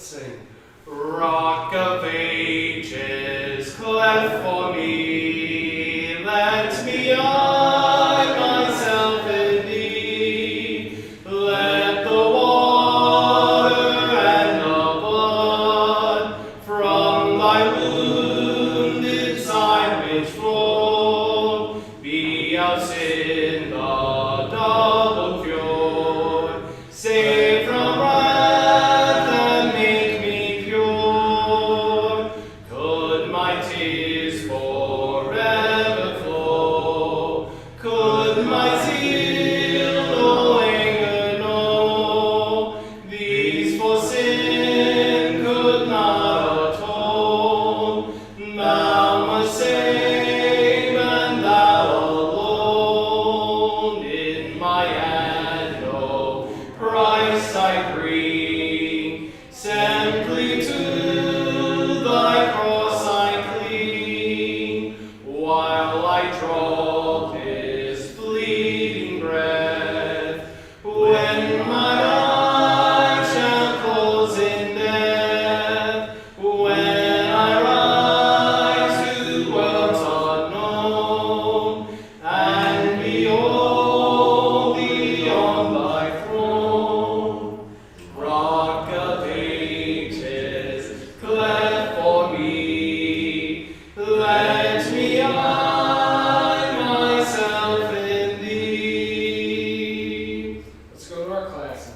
sing. Rock of ages, cleft for me, let me hide myself in thee. Let the water and the blood from thy wounded side which flow be out sin the double cure. Save from wrath and make me pure. Could my tears forever flow? Could my zeal no anger know? These for sin could not atone. Thou must save, and thou alone. In my hand no price I bring, simply to thy cross I cling, while I draw this fleeting breath. When my eyes shall close in death, when I rise to worlds unknown, and behold thee on thy throne, Rock of ages, cleft for me, let me hide myself in thee. Let's go to our classes.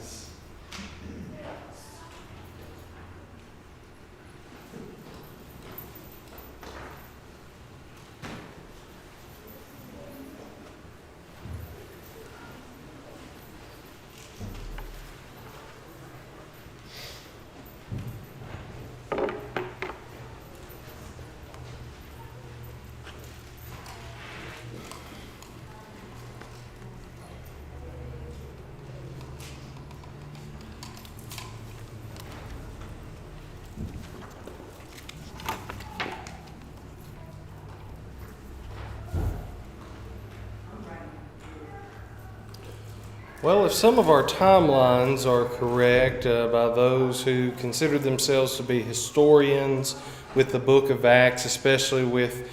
Well, if some of our timelines are correct by those who consider themselves to be historians with the book of Acts, especially with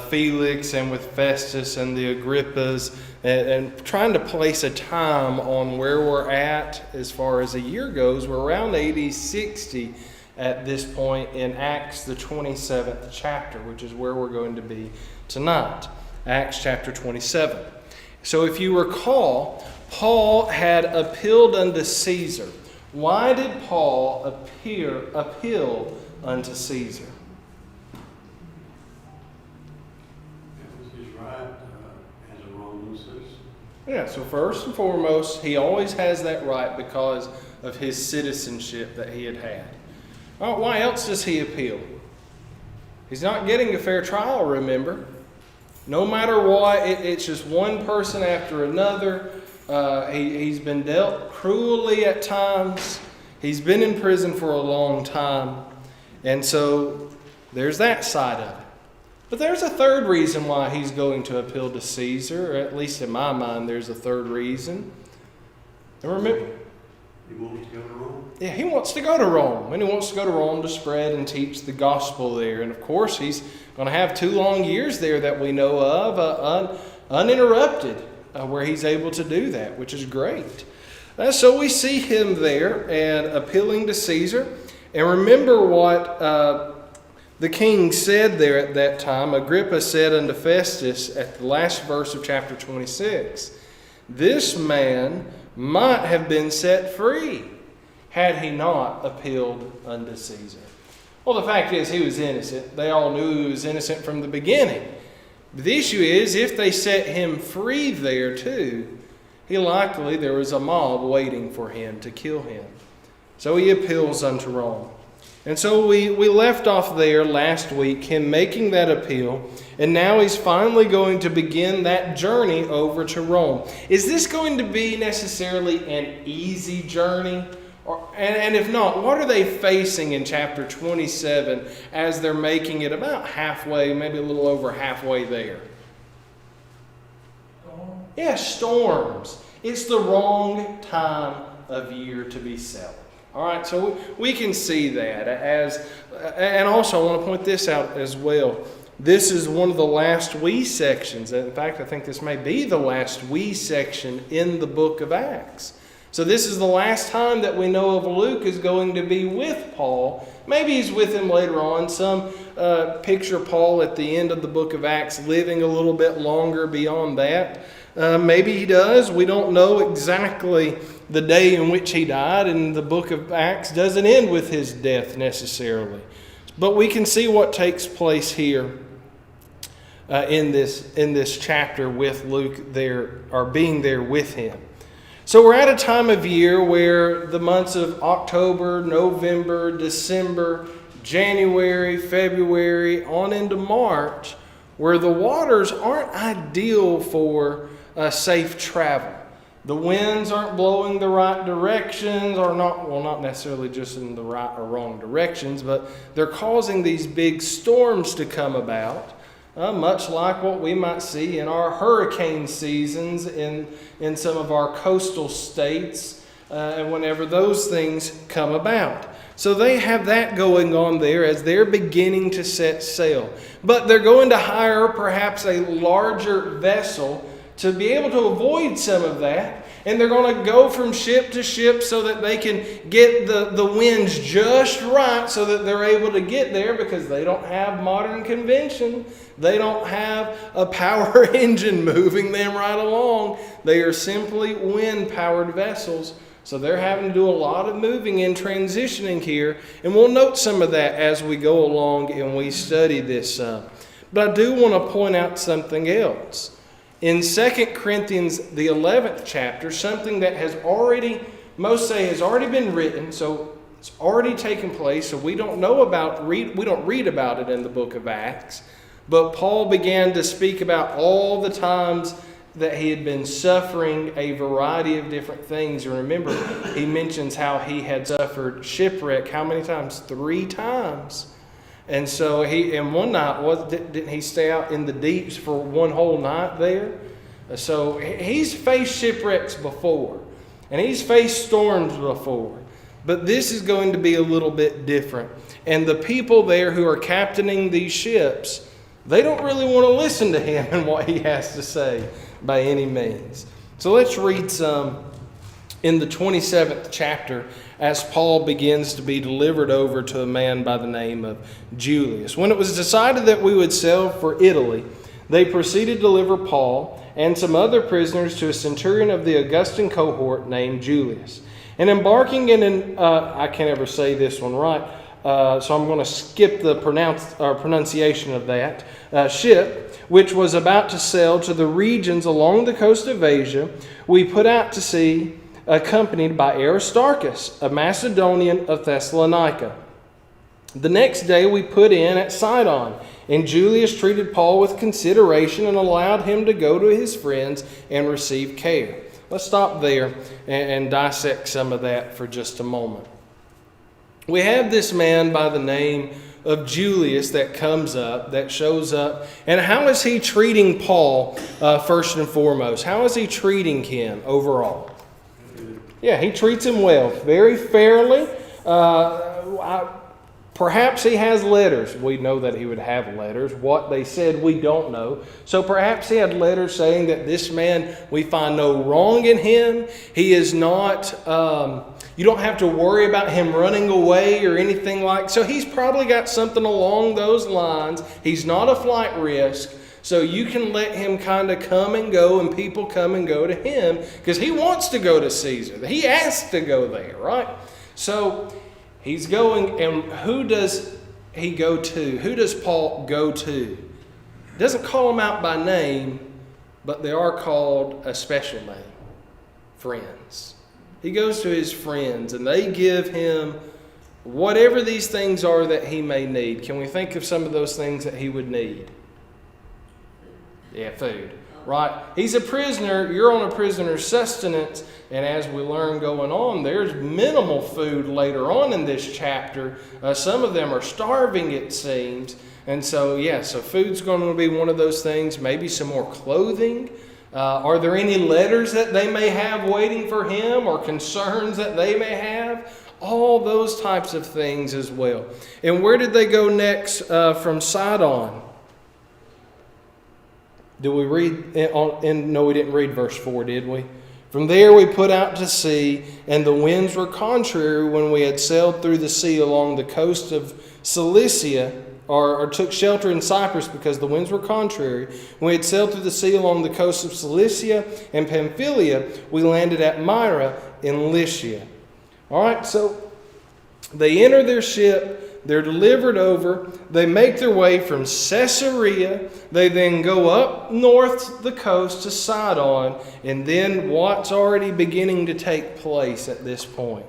Felix and with Festus and the Agrippas, and trying to place a time on where we're at as far as a year goes, we're around AD 60 at this point in Acts, the 27th chapter, which is where we're going to be tonight, Acts chapter 27. So if you recall, Paul had appealed unto Caesar. Why did Paul appeal unto Caesar? That was his right as a Roman citizen. Yeah, so first and foremost, he always has that right because of his citizenship that he had had. Oh, why else does he appeal? He's not getting a fair trial, remember? No matter what, it's just one person after another. He's been dealt cruelly at times. He's been in prison for a long time. And so there's that side of it. But there's a third reason why he's going to appeal to Caesar, or at least in my mind, there's a third reason. And remember, He wants to go to Rome? yeah, he wants to go to Rome, and he wants to go to Rome to spread and teach the gospel there. And of course, he's going to have 2 long years there that we know of, uninterrupted, where he's able to do that, which is great. So we see him there and appealing to Caesar. And remember what the king said there at that time. Agrippa said unto Festus at the last verse of chapter 26, "This man might have been set free had he not appealed unto Caesar." Well, the fact is he was innocent. They all knew he was innocent from the beginning. But the issue is, if they set him free there too, there was a mob waiting for him to kill him. So he appeals unto Rome. And so we left off there last week, him making that appeal, and now he's finally going to begin that journey over to Rome. Is this going to be necessarily an easy journey? And if not, what are they facing in chapter 27 as they're making it about halfway, maybe a little over halfway there? Storm? Yeah, storms. It's the wrong time of year to be selling. All right, so we can see that and also I want to point this out as well. This is one of the last we sections. In fact, I think this may be the last we section in the book of Acts. So this is the last time that we know of Luke is going to be with Paul. Maybe he's with him later on. Some picture Paul at the end of the book of Acts living a little bit longer beyond that. Maybe he does. We don't know exactly the day in which he died, and the book of Acts doesn't end with his death necessarily. But we can see what takes place here in this chapter with Luke there, or being there with him. So we're at a time of year where the months of October, November, December, January, February, on into March, where the waters aren't ideal for safe travel. The winds aren't blowing the right directions, or not necessarily just in the right or wrong directions, but they're causing these big storms to come about. Much like what we might see in our hurricane seasons in some of our coastal states, and whenever those things come about. So they have that going on there as they're beginning to set sail. But they're going to hire perhaps a larger vessel to be able to avoid some of that. And they're going to go from ship to ship so that they can get the winds just right so that they're able to get there, because they don't have modern convention. They don't have a power engine moving them right along. They are simply wind-powered vessels. So they're having to do a lot of moving and transitioning here. And we'll note some of that as we go along and we study this. But I do want to point out something else. In 2 Corinthians, the 11th chapter, something that most say has already been written, so it's already taken place, so we don't read about it in the book of Acts. But Paul began to speak about all the times that he had been suffering a variety of different things. And remember, he mentions how he had suffered shipwreck. How many times? 3 times. And so one night, didn't he stay out in the deeps for one whole night there? So he's faced shipwrecks before, and he's faced storms before. But this is going to be a little bit different. And the people there who are captaining these ships, they don't really want to listen to him and what he has to say by any means. So let's read some in the 27th chapter as Paul begins to be delivered over to a man by the name of Julius. When it was decided that we would sail for Italy, they proceeded to deliver Paul and some other prisoners to a centurion of the Augustan cohort named Julius. And embarking in I can't ever say this one right, so I'm going to skip the pronunciation of that, ship, which was about to sail to the regions along the coast of Asia, we put out to sea, accompanied by Aristarchus, a Macedonian of Thessalonica. The next day we put in at Sidon, and Julius treated Paul with consideration and allowed him to go to his friends and receive care. Let's stop there and dissect some of that for just a moment. We have this man by the name of Julius that shows up. And how is he treating Paul first and foremost? How is he treating him overall? Yeah, he treats him well, very fairly. Perhaps he has letters. We know that he would have letters. What they said, we don't know. So perhaps he had letters saying that this man, we find no wrong in him. He is not, you don't have to worry about him running away or anything like. So he's probably got something along those lines. He's not a flight risk. So you can let him kind of come and go, and people come and go to him because he wants to go to Caesar. He asked to go there, right? So he's going, and who does he go to? Who does Paul go to? He doesn't call them out by name, but they are called a special name, friends. He goes to his friends, and they give him whatever these things are that he may need. Can we think of some of those things that he would need? Yeah, food, right? He's a prisoner. You're on a prisoner's sustenance. And as we learn going on, there's minimal food later on in this chapter. Some of them are starving, it seems. And so food's going to be one of those things. Maybe some more clothing. Are there any letters that they may have waiting for him or concerns that they may have? all those types of things as well. And where did they go next from Sidon? Did we read? No, we didn't read verse 4, did we? From there we put out to sea, and the winds were contrary when we had sailed through the sea along the coast of Cilicia, or took shelter in Cyprus because the winds were contrary. When we had sailed through the sea along the coast of Cilicia and Pamphylia, we landed at Myra in Lycia. All right, so they enter their ship, they're delivered over, they make their way from Caesarea, they then go up north the coast to Sidon, and then what's already beginning to take place at this point?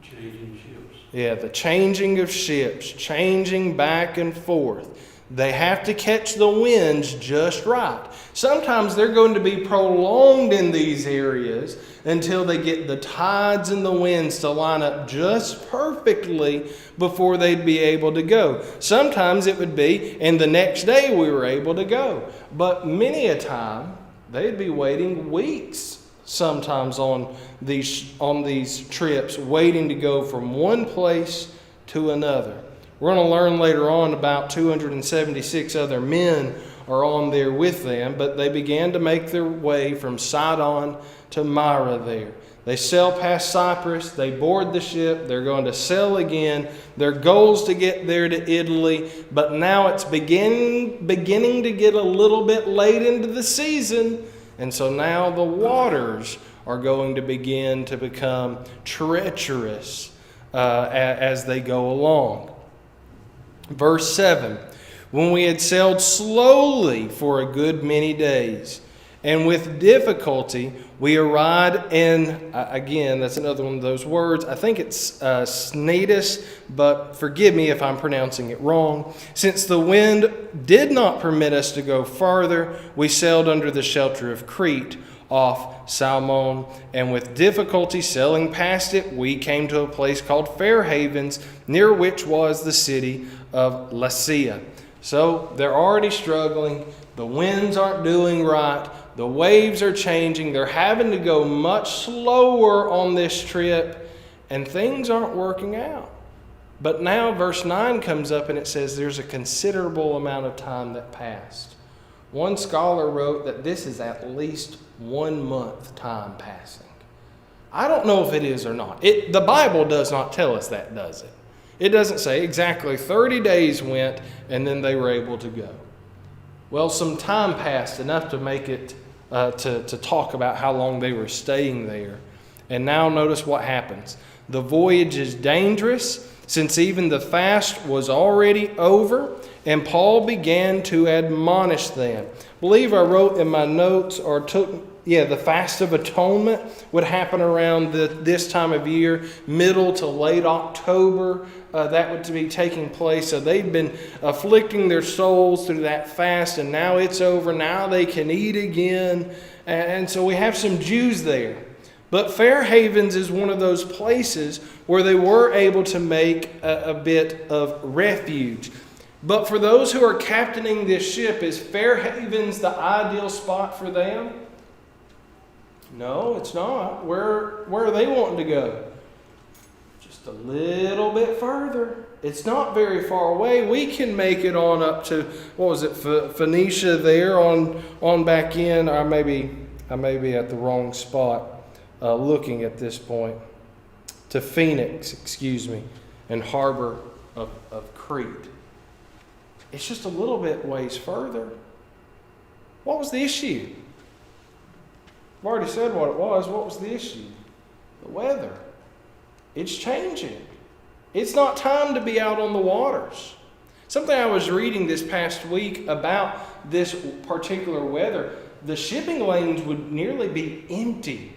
Changing ships. Yeah, the changing of ships, changing back and forth. They have to catch the winds just right. Sometimes they're going to be prolonged in these areas until they get the tides and the winds to line up just perfectly before they'd be able to go. Sometimes it would be, and the next day we were able to go. But many a time, they'd be waiting weeks sometimes on these trips, waiting to go from one place to another. We're going to learn later on about 276 other men are on there with them, but they began to make their way from Sidon to Myra there. They sail past Cyprus, they board the ship, they're going to sail again. Their goal is to get there to Italy, but now it's beginning to get a little bit late into the season. And so now the waters are going to begin to become treacherous as they go along. Verse 7, when we had sailed slowly for a good many days, and with difficulty we arrived in, again, that's another one of those words. I think it's Snetis, but forgive me if I'm pronouncing it wrong. Since the wind did not permit us to go farther, we sailed under the shelter of Crete off Salmon, and with difficulty sailing past it, we came to a place called Fair Havens, near which was the city of Lasea. So they're already struggling. The winds aren't doing right. The waves are changing. They're having to go much slower on this trip, and things aren't working out. But now verse 9 comes up and it says there's a considerable amount of time that passed. One scholar wrote that this is at least 1 month time passing. I don't know if it is or not. The Bible does not tell us that, does it? It doesn't say exactly 30 days went and then they were able to go. Well, some time passed enough to make it to talk about how long they were staying there. And now notice what happens. The voyage is dangerous, since even the fast was already over, and Paul began to admonish them. I believe I wrote in my notes, the Fast of Atonement would happen around this time of year, middle to late October. That would be taking place. So they've been afflicting their souls through that fast, and now it's over. Now they can eat again. And so we have some Jews there. But Fair Havens is one of those places where they were able to make a bit of refuge. But for those who are captaining this ship, is Fair Havens the ideal spot for them? No, it's not. Where are they wanting to go? Just a little bit further. It's not very far away. We can make it on up to, Phoenicia there on back in. I may be at the wrong spot looking at this point. To Phoenix, and harbor of Crete. It's just a little bit ways further. What was the issue? I've already said what it was. What was the issue? The weather. It's changing. It's not time to be out on the waters. Something I was reading this past week about this particular weather, the shipping lanes would nearly be empty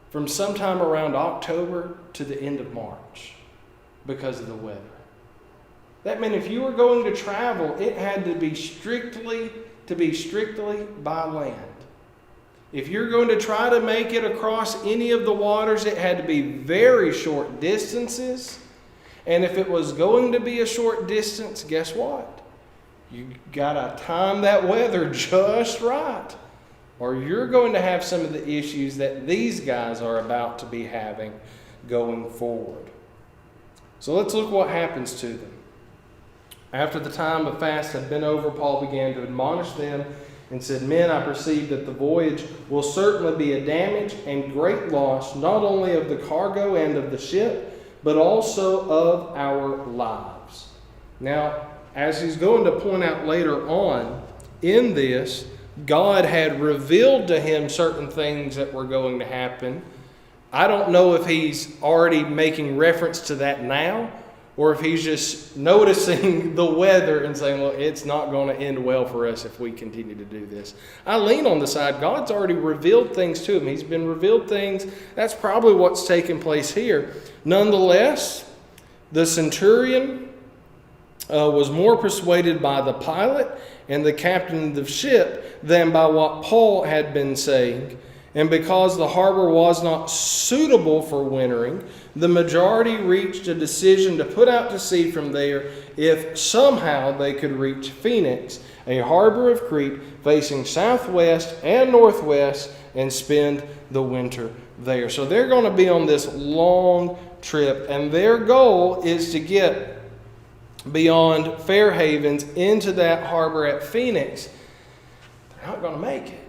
from sometime around October to the end of March because of the weather. That meant if you were going to travel, it had to be strictly by land. If you're going to try to make it across any of the waters, it had to be very short distances. And if it was going to be a short distance, guess what? You got to time that weather just right, or you're going to have some of the issues that these guys are about to be having going forward. So let's look what happens to them. After the time of fast had been over, Paul began to admonish them and said, "Men, I perceive that the voyage will certainly be a damage and great loss, not only of the cargo and of the ship, but also of our lives." Now, as he's going to point out later on in this, God had revealed to him certain things that were going to happen. I don't know if he's already making reference to that now, or if he's just noticing the weather and saying, well, it's not going to end well for us if we continue to do this. I lean on the side, God's already revealed things to him. He's been revealed things. That's probably what's taking place here. Nonetheless, the centurion was more persuaded by the pilot and the captain of the ship than by what Paul had been saying. And because the harbor was not suitable for wintering, the majority reached a decision to put out to sea from there if somehow they could reach Phoenix, a harbor of Crete facing southwest and northwest, and spend the winter there. So they're going to be on this long trip, and their goal is to get beyond Fair Havens into that harbor at Phoenix. They're not going to make it.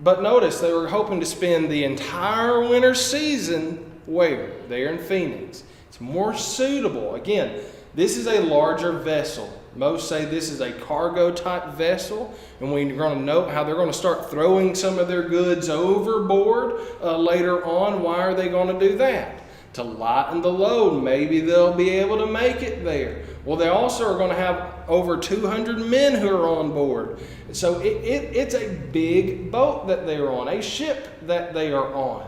But notice they were hoping to spend the entire winter season where? There in Phoenix. It's more suitable. Again, this is a larger vessel. Most say this is a cargo type vessel, and we're going to note how they're going to start throwing some of their goods overboard later on. Why are they going to do that? To lighten the load. Maybe they'll be able to make it there. Well, they also are going to have over 200 men who are on board. So it's a big boat that they are on, a ship that they are on.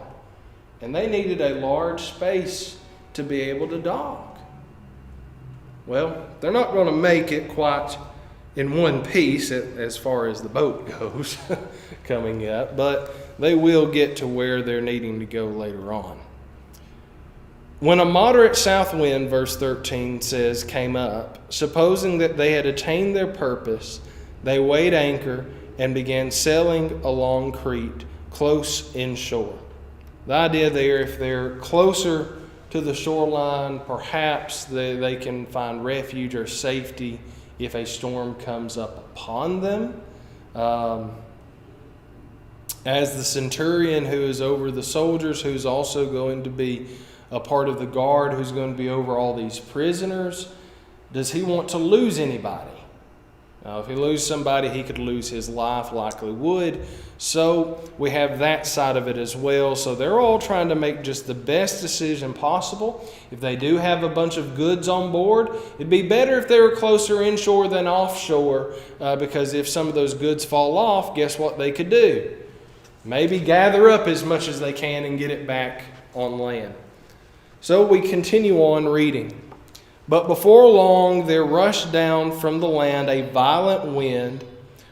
And they needed a large space to be able to dock. Well, they're not going to make it quite in one piece as far as the boat goes coming up, but they will get to where they're needing to go later on. When a moderate south wind, verse 13 says, came up, supposing that they had attained their purpose, they weighed anchor and began sailing along Crete, close inshore. The idea there, if they're closer to the shoreline, perhaps they can find refuge or safety if a storm comes up upon them. As the centurion who is over the soldiers, who's also going to be a part of the guard, who's going to be over all these prisoners, does he want to lose anybody? Now, if he loses somebody, he could lose his life, likely would. So we have that side of it as well. So they're all trying to make just the best decision possible. If they do have a bunch of goods on board, it'd be better if they were closer inshore than offshore, because if some of those goods fall off, guess what they could do? Maybe gather up as much as they can and get it back on land. So we continue on reading. But before long there rushed down from the land a violent wind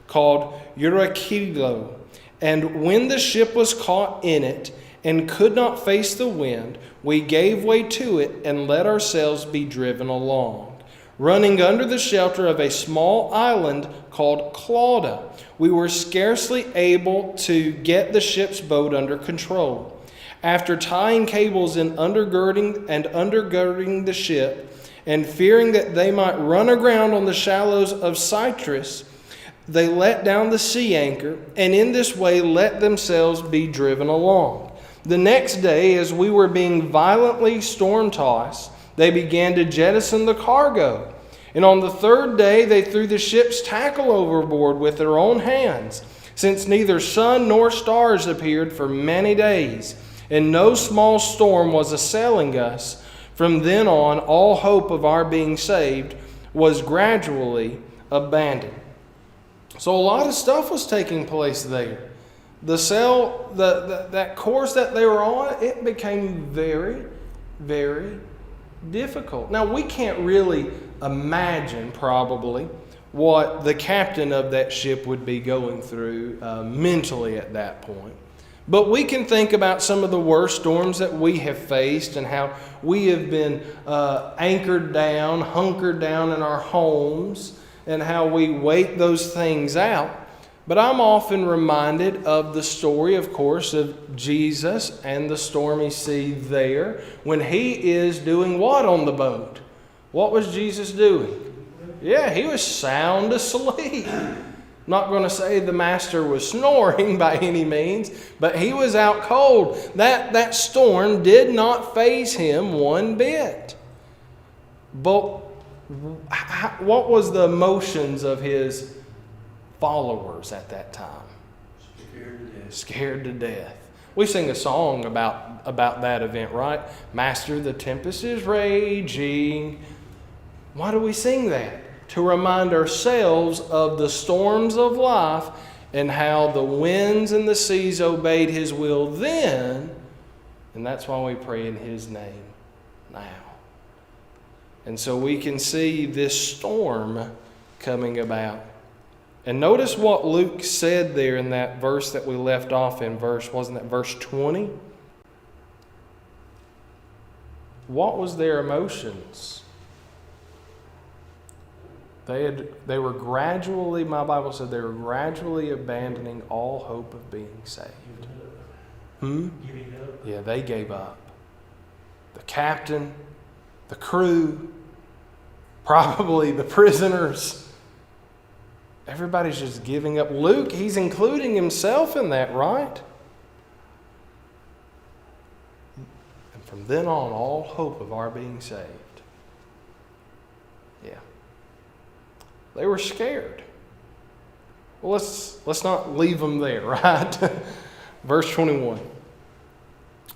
called Eurykilo. And when the ship was caught in it and could not face the wind, we gave way to it and let ourselves be driven along, running under the shelter of a small island called Clauda. We were scarcely able to get the ship's boat under control. After tying cables and undergirding the ship, and fearing that they might run aground on the shallows of Cyprus, they let down the sea anchor, and in this way let themselves be driven along. The next day, as we were being violently storm-tossed, they began to jettison the cargo. And on the third day they threw the ship's tackle overboard with their own hands, since neither sun nor stars appeared for many days, and no small storm was assailing us. From then on, all hope of our being saved was gradually abandoned. So a lot of stuff was taking place there. That course that they were on, it became very, very difficult. Now, we can't really imagine probably what the captain of that ship would be going through mentally at that point. But we can think about some of the worst storms that we have faced and how we have been anchored down, hunkered down in our homes, and how we wait those things out. But I'm often reminded of the story, of course, of Jesus and the stormy sea there when he is doing what on the boat? What was Jesus doing? Yeah, he was sound asleep. Not going to say the master was snoring by any means, but he was out cold. That storm did not faze him one bit. But what was the emotions of his followers at that time? Scared to death. Scared to death. We sing a song about that event, right? Master, the tempest is raging. Why do we sing that? To remind ourselves of the storms of life and how the winds and the seas obeyed his will then. And that's why we pray in his name now. And so we can see this storm coming about. And notice what Luke said there in that verse that we left off in wasn't that verse 20? What was their emotions? They were gradually, my Bible said, they were gradually abandoning all hope of being saved. Giving up. Yeah, they gave up. The captain, the crew, probably the prisoners. Everybody's just giving up. Luke, he's including himself in that, right? And from then on, all hope of our being saved. Yeah. They were scared. Well, let's not leave them there, right? Verse 21.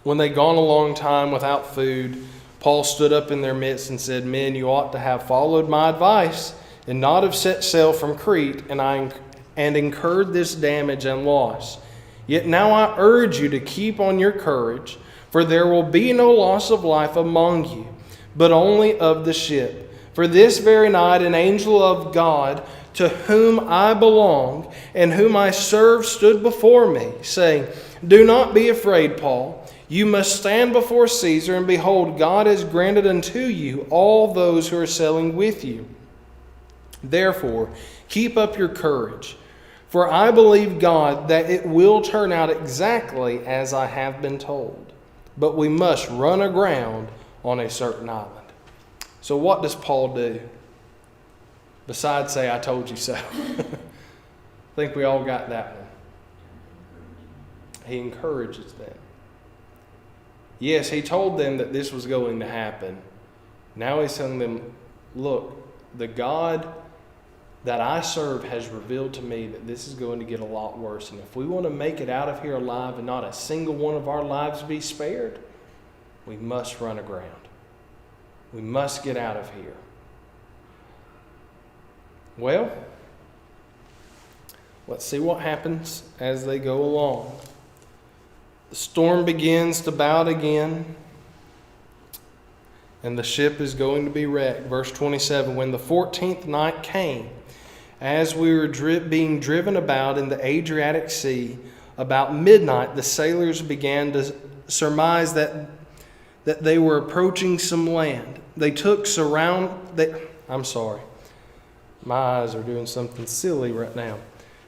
When they'd gone a long time without food, Paul stood up in their midst and said, "Men, you ought to have followed my advice and not have set sail from Crete and incurred this damage and loss. Yet now I urge you to keep on your courage, for there will be no loss of life among you, but only of the ship. For this very night an angel of God, to whom I belong and whom I serve, stood before me, saying, 'Do not be afraid, Paul. You must stand before Caesar, and behold, God has granted unto you all those who are sailing with you. Therefore, keep up your courage, for I believe God that it will turn out exactly as I have been told. But we must run aground on a certain island.'" So what does Paul do? Besides say, "I told you so." I think we all got that one. He encourages them. Yes, he told them that this was going to happen. Now he's telling them, look, the God that I serve has revealed to me that this is going to get a lot worse. And if we want to make it out of here alive and not a single one of our lives be spared, we must run aground. We must get out of here. Well, let's see what happens as they go along. The storm begins to bout again, and the ship is going to be wrecked. Verse 27, when the 14th night came, as we were being driven about in the Adriatic Sea, about midnight the sailors began to surmise that they were approaching some land. My eyes are doing something silly right now.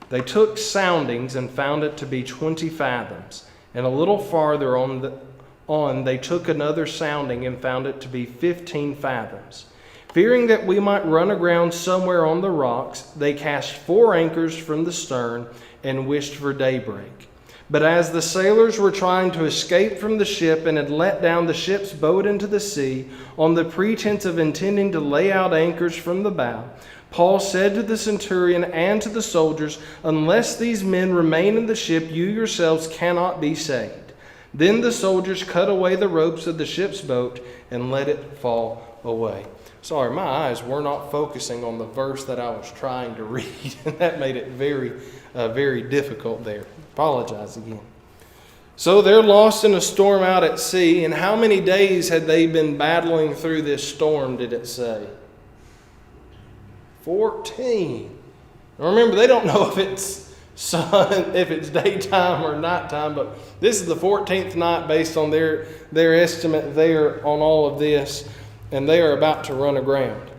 They took soundings and found it to be 20 fathoms. And a little farther on they took another sounding and found it to be 15 fathoms. Fearing that we might run aground somewhere on the rocks, they cast 4 anchors from the stern and wished for daybreak. But as the sailors were trying to escape from the ship and had let down the ship's boat into the sea, on the pretense of intending to lay out anchors from the bow, Paul said to the centurion and to the soldiers, "Unless these men remain in the ship, you yourselves cannot be saved." Then the soldiers cut away the ropes of the ship's boat and let it fall away. Sorry, my eyes were not focusing on the verse that I was trying to read, and that made it very difficult there. Apologize again. So they're lost in a storm out at sea, and how many days had they been battling through this storm, did it say? 14. Now remember, they don't know if it's daytime or nighttime, but this is the 14th night based on their estimate there on all of this, and they are about to run aground.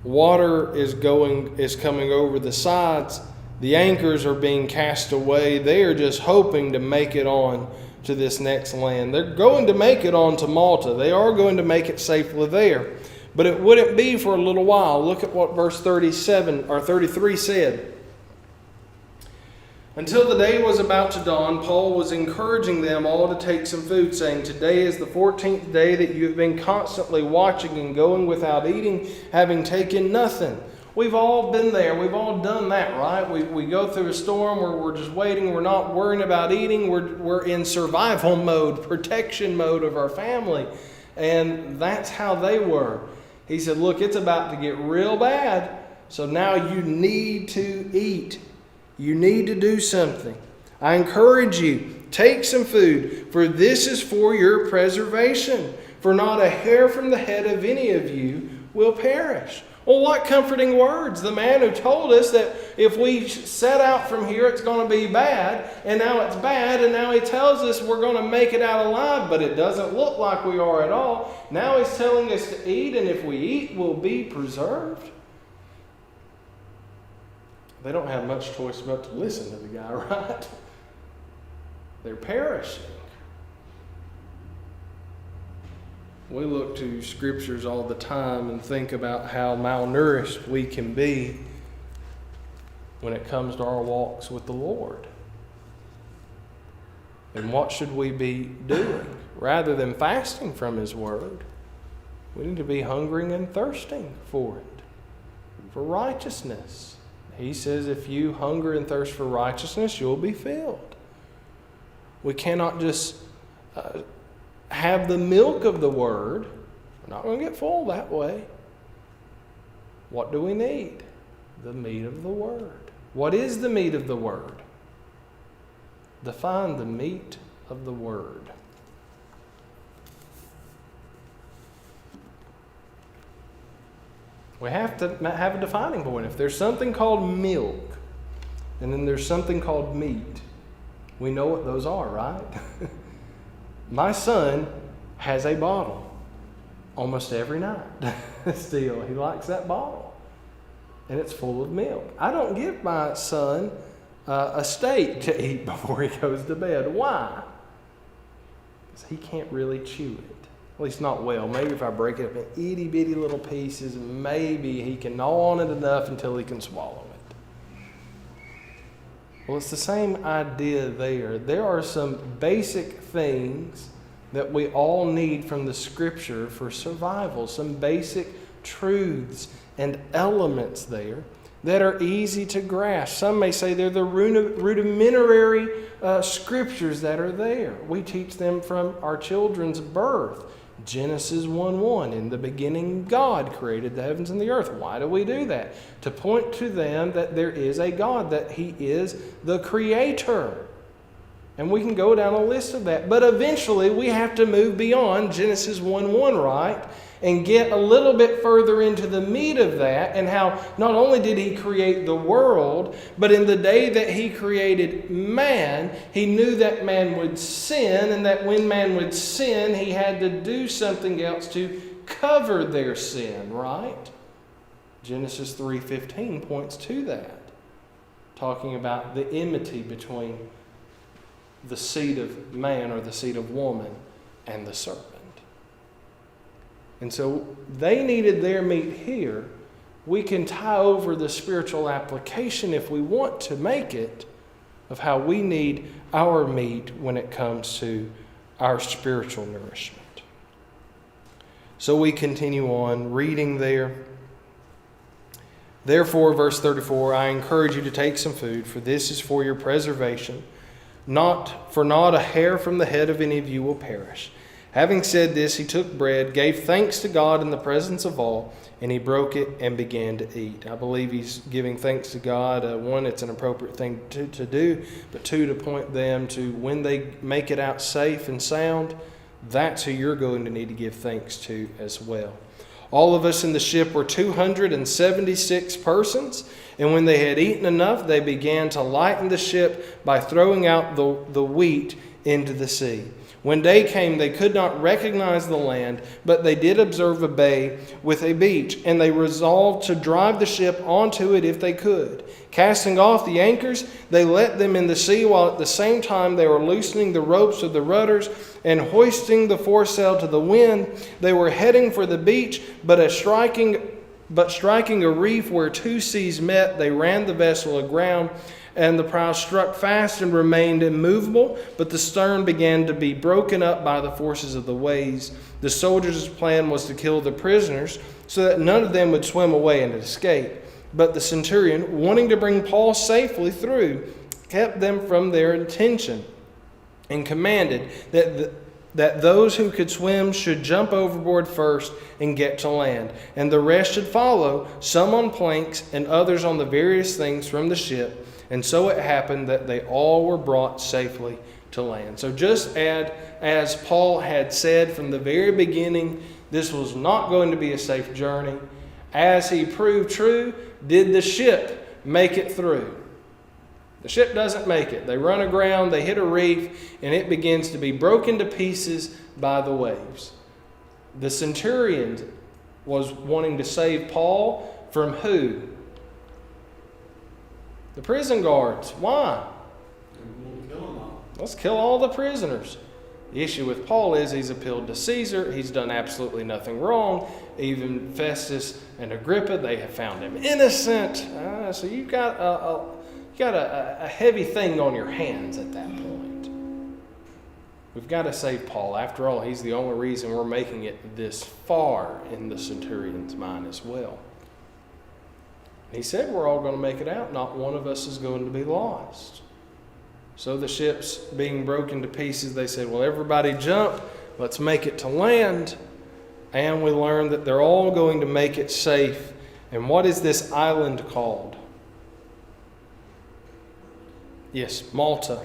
Water is coming over the sides, The anchors are being cast away. They are just hoping to make it on to this next land. They're going to make it on to Malta. They are going to make it safely there. But it wouldn't be for a little while. Look at what verse 33 said. Until the day was about to dawn, Paul was encouraging them all to take some food, saying, "Today is the 14th day that you have been constantly watching and going without eating, having taken nothing." We've all been there. We've all done that, right? We go through a storm where we're just waiting. We're not worrying about eating. We're in survival mode, protection mode of our family. And that's how they were. He said, look, it's about to get real bad. So now you need to eat. You need to do something. I encourage you, take some food, for this is for your preservation. For not a hair from the head of any of you will perish. Well, what comforting words. The man who told us that if we set out from here, it's going to be bad, and now it's bad, and now he tells us we're going to make it out alive, but it doesn't look like we are at all. Now he's telling us to eat, and if we eat, we'll be preserved. They don't have much choice but to listen to the guy, right? They're perishing. We look to scriptures all the time and think about how malnourished we can be when it comes to our walks with the Lord. And what should we be doing? Rather than fasting from His Word, we need to be hungering and thirsting for it, for righteousness. He says if you hunger and thirst for righteousness, you'll be filled. We cannot just have the milk of the Word. We're not going to get full that way. What do we need? The meat of the Word. What is the meat of the Word? Define the meat of the Word. We have to have a defining point. If there's something called milk, and then there's something called meat, we know what those are, right? My son has a bottle almost every night. Still, he likes that bottle. And it's full of milk. I don't give my son a steak to eat before he goes to bed. Why? Because he can't really chew it. At least not well. Maybe if I break it up in itty bitty little pieces, maybe he can gnaw on it enough until he can swallow it. Well, it's the same idea there. There are some basic things that we all need from the Scripture for survival. Some basic truths and elements there that are easy to grasp. Some may say they're the rudimentary Scriptures that are there. We teach them from our children's birth. Genesis 1:1, in the beginning God created the heavens and the earth. Why do we do that? To point to them that there is a God, that He is the Creator. And we can go down a list of that. But eventually we have to move beyond Genesis 1:1, right? And get a little bit further into the meat of that, and how not only did He create the world, but in the day that He created man, He knew that man would sin, and that when man would sin, He had to do something else to cover their sin, right? Genesis 3:15 points to that, talking about the enmity between the seed of man, or the seed of woman, and the serpent. And so they needed their meat here. We can tie over the spiritual application, if we want to make it, of how we need our meat when it comes to our spiritual nourishment. So we continue on reading there. Therefore, verse 34, I encourage you to take some food, for this is for your preservation. Not a hair from the head of any of you will perish. Having said this, he took bread, gave thanks to God in the presence of all, and he broke it and began to eat. I believe he's giving thanks to God. One, it's an appropriate thing to do, but two, to point them to when they make it out safe and sound, that's who you're going to need to give thanks to as well. All of us in the ship were 276 persons, and when they had eaten enough, they began to lighten the ship by throwing out the wheat into the sea. When day came, they could not recognize the land, but they did observe a bay with a beach, and they resolved to drive the ship onto it if they could. Casting off the anchors, they let them in the sea, while at the same time they were loosening the ropes of the rudders and hoisting the foresail to the wind. They were heading for the beach, but striking a reef where two seas met, they ran the vessel aground, and the prow struck fast and remained immovable, but the stern began to be broken up by the forces of the waves. The soldiers' plan was to kill the prisoners, so that none of them would swim away and escape. But the centurion, wanting to bring Paul safely through, kept them from their intention, and commanded that those who could swim should jump overboard first and get to land, and the rest should follow, some on planks and others on the various things from the ship. And so it happened that they all were brought safely to land. So just as Paul had said from the very beginning, this was not going to be a safe journey. As he proved true, did the ship make it through? The ship doesn't make it. They run aground, they hit a reef, and it begins to be broken to pieces by the waves. The centurion was wanting to save Paul from who? The prison guards. Why? Let's kill all the prisoners. The issue with Paul is he's appealed to Caesar. He's done absolutely nothing wrong. Even Festus and Agrippa, they have found him innocent. So you've got a heavy thing on your hands at that point. We've got to save Paul. After all, he's the only reason we're making it this far in the centurion's mind as well. He said we're all going to make it out. Not one of us is going to be lost. So the ship's being broken to pieces. They said, well, everybody jump. Let's make it to land. And we learned that they're all going to make it safe. And what is this island called? Yes, Malta.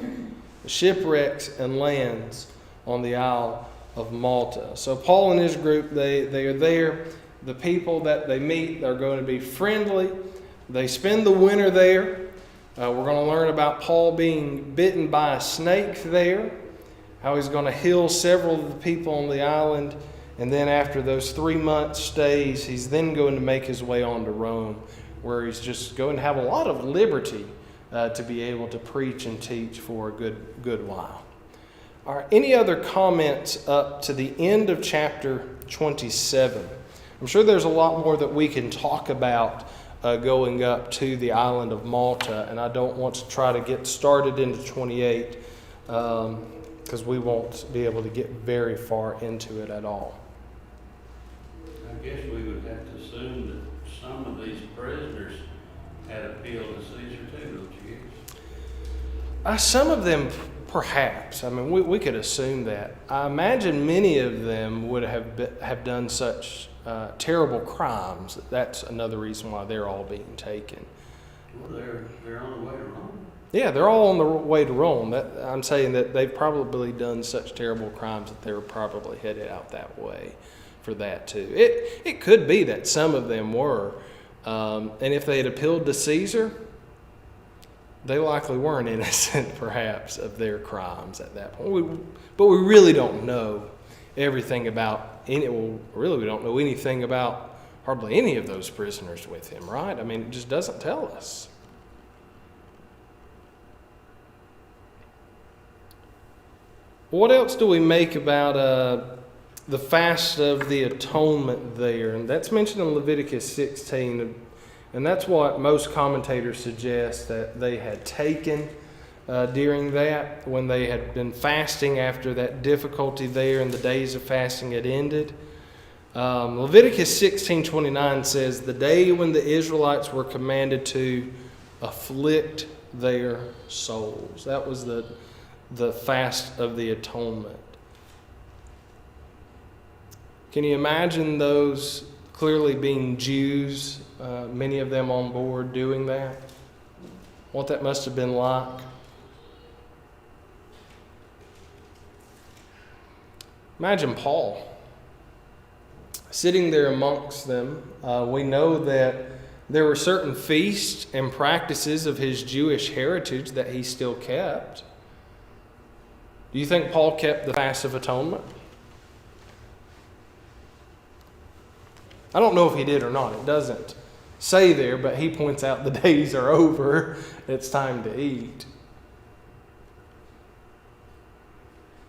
The shipwrecks and lands on the Isle of Malta. So Paul and his group, they are there. The people that they meet are going to be friendly. They spend the winter there. We're going to learn about Paul being bitten by a snake there, how he's going to heal several of the people on the island, and then after those 3 months stays, he's then going to make his way on to Rome, where he's just going to have a lot of liberty to be able to preach and teach for a good while. All right, any other comments up to the end of chapter 27? I'm sure there's a lot more that we can talk about going up to the island of Malta, and I don't want to try to get started into 28 because we won't be able to get very far into it at all. I guess we would have to assume that some of these prisoners had appealed to Caesar too, don't you guess? Some of them, perhaps. I mean, we could assume that. I imagine many of them would have done such terrible crimes. That's another reason why they're all being taken. Well, they're on the way to Rome. Yeah, they're all on the way to Rome. I'm saying that they've probably done such terrible crimes that they're probably headed out that way for that too. It could be that some of them were. And if they had appealed to Caesar, they likely weren't innocent, perhaps, of their crimes at that point. But we really don't know everything about we don't know anything about hardly any of those prisoners with him, right? I mean, it just doesn't tell us. What else do we make about the Fast of the Atonement there? And that's mentioned in Leviticus 16. And that's what most commentators suggest that they had taken during that, when they had been fasting after that difficulty there and the days of fasting had ended. Leviticus 16:29 says, the day when the Israelites were commanded to afflict their souls. That was the Fast of the Atonement. Can you imagine those clearly being Jews, many of them on board doing that? What that must have been like. Imagine Paul sitting there amongst them. We know that there were certain feasts and practices of his Jewish heritage that he still kept. Do you think Paul kept the Fast of Atonement? I don't know if he did or not. It doesn't say there, but he points out the days are over. It's time to eat.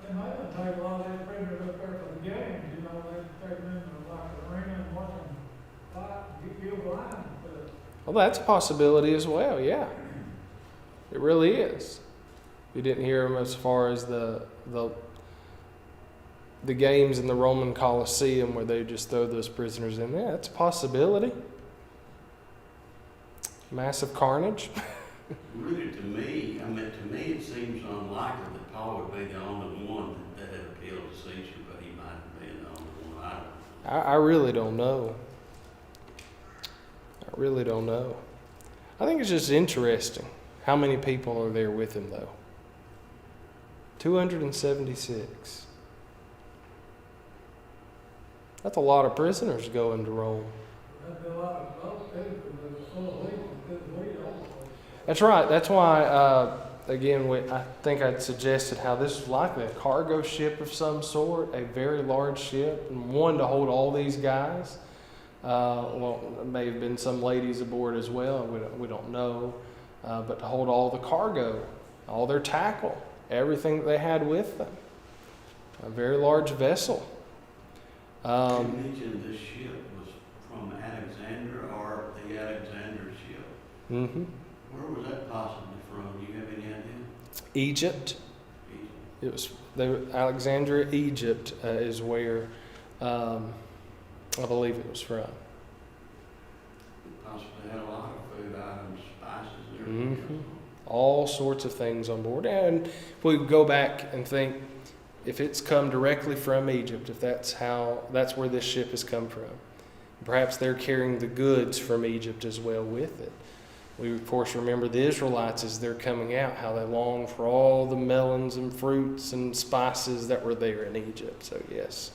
They might have taken a lot of that prisoners up there for the games, you know, they take them into like the arena and watch them fight, get blind. But Well, that's a possibility as well, yeah. It really is. You didn't hear them as far as the games in the Roman Colosseum where they just throw those prisoners in there. That's a possibility. Massive carnage. Really, to me it seems unlikely that Paul would be the only one that had appealed to Caesar, but he might have been the only one. I don't know. I really don't know. I really don't know. I think it's just interesting how many people are there with him, though. 276. That's a lot of prisoners going to Rome. that'd be a lot of folks too, because they were full of wheat, because wheat also. That's right. That's why, again, I think I'd suggested how this is likely a cargo ship of some sort, a very large ship, and one to hold all these guys. Well, there may have been some ladies aboard as well. We don't know. But to hold all the cargo, all their tackle, everything that they had with them. A very large vessel. You mentioned this ship was from Alexander, or the Alexander ship. Mm-hmm. Where was that possibly from? Do you have any idea? Egypt. Egypt. Alexandria, Egypt is where I believe it was from. Possibly had a lot of food items, spices, and Mm-hmm. everything. All sorts of things on board. And if we go back and think, if it's come directly from Egypt, if that's where this ship has come from, perhaps they're carrying the goods from Egypt as well with it. We, of course, remember the Israelites as they're coming out, how they longed for all the melons and fruits and spices that were there in Egypt. So, yes,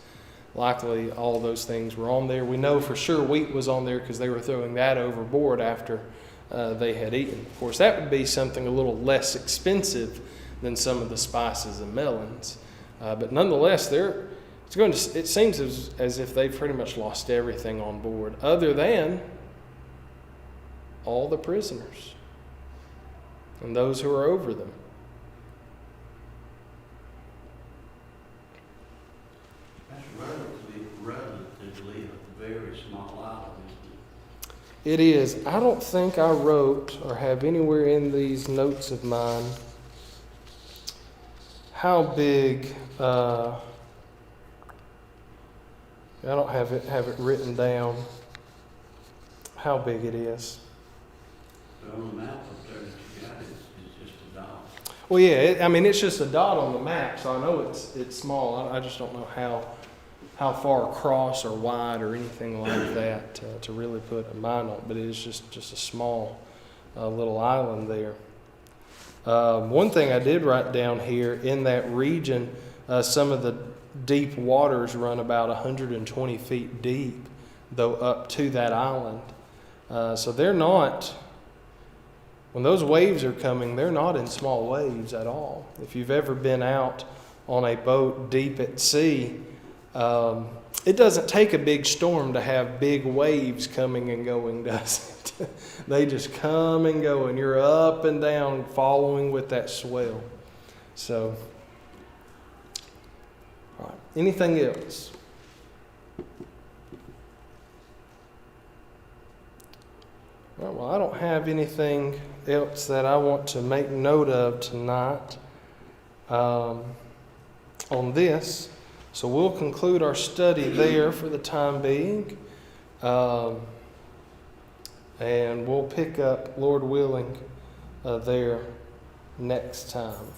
likely all those things were on there. We know for sure wheat was on there because they were throwing that overboard after they had eaten. Of course, that would be something a little less expensive than some of the spices and melons. But nonetheless, it seems as if they've pretty much lost everything on board, other than all the prisoners and those who are over them. That's relatively a very small island, isn't It is. I don't think I wrote or have anywhere in these notes of mine how big. I don't have it written down how big it is. it? On the map up there that you got, it's just a dot. Well, yeah. It's just a dot on the map, so I know it's small. I just don't know how far across or wide or anything like that to really put a mind on. But it is just a small little island there. One thing I did write down here, in that region, some of the deep waters run about 120 feet deep, though up to that island. So they're not, when those waves are coming, they're not in small waves at all. If you've ever been out on a boat deep at sea, it doesn't take a big storm to have big waves coming and going, does it? They just come and go, and you're up and down following with that swell. So, all right. Anything else? All right, well, I don't have anything else that I want to make note of tonight on this. So we'll conclude our study there for the time being. And we'll pick up, Lord willing, there next time.